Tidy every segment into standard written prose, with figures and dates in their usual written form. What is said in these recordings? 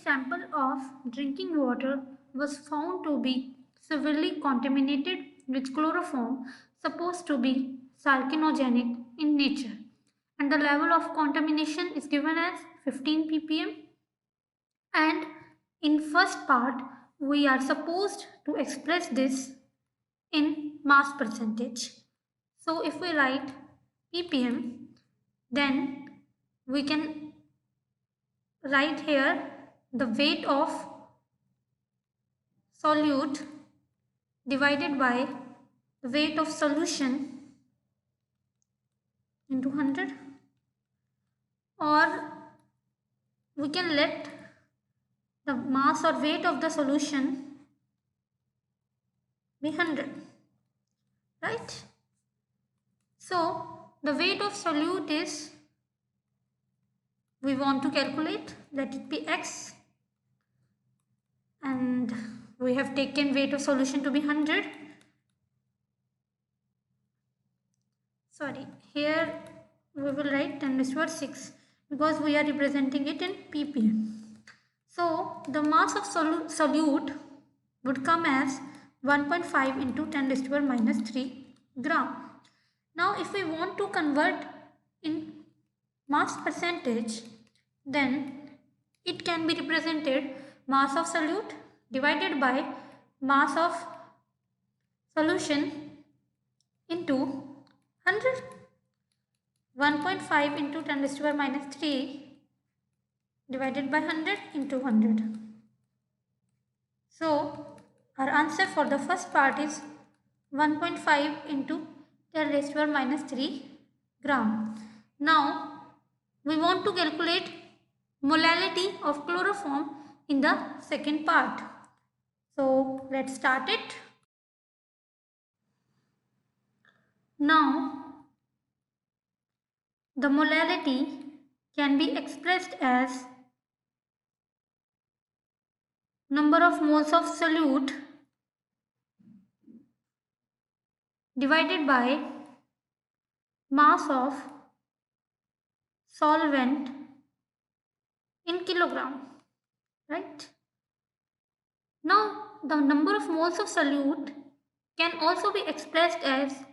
sample of drinking water was found to be severely contaminated with chloroform supposed to be carcinogenic in nature, and the level of contamination is given as 15 ppm. And in first part we are supposed to express this in mass percentage. So if we write ppm, then we can write here the weight of solute divided by the weight of solution into 100, or we can let the mass or weight of the solution be 100, right? So the weight of solute is, we want to calculate, let it be x, and we have taken weight of solution to be 100. Sorry, here we will write 10 raised to the power 6 because we are representing it in ppm. So the mass of solute would come as 1.5 into 10 raised to the power minus 3 gram. Now if we want to convert in mass percentage, then it can be represented mass of solute divided by mass of solution into 100. 1.5 into 10 raised to the power minus 3 divided by 100 into 100. So our answer for the first part is 1.5 into 10 raised to the power minus 3 gram. Now we want to calculate molality of chloroform in the second part. So let's start it. Now the molality can be expressed as number of moles of solute divided by mass of solvent in kilogram, right? Now the number of moles of solute can also be expressed as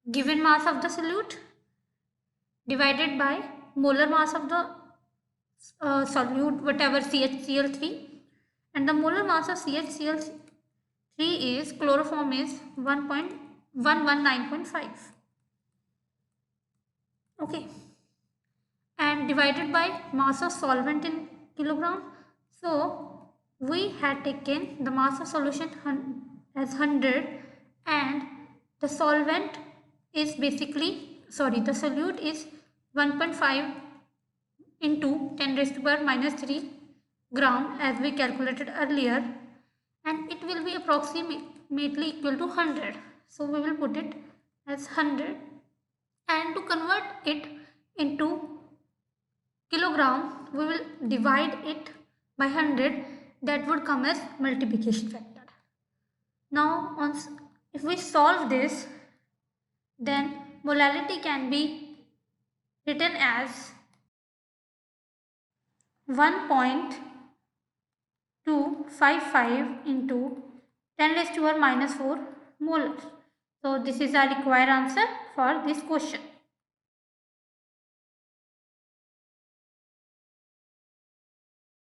given mass of the solute divided by molar mass of the solute, whatever CHCl3, and the molar mass of CHCl3 is chloroform is 1.119.5. Okay, and divided by mass of solvent in kilogram. So we had taken the mass of solution as 100, and the solvent is basically, the solute is 1.5 into 10 raised to the power minus 3 gram as we calculated earlier, and it will be approximately equal to 100. So we will put it as 100, and to convert it into kilogram we will divide it by 100. That would come as multiplication factor. Now if we solve this, then molality can be written as 1.255 into 10 raised to the power minus 4 molar. So this is our required answer for this question.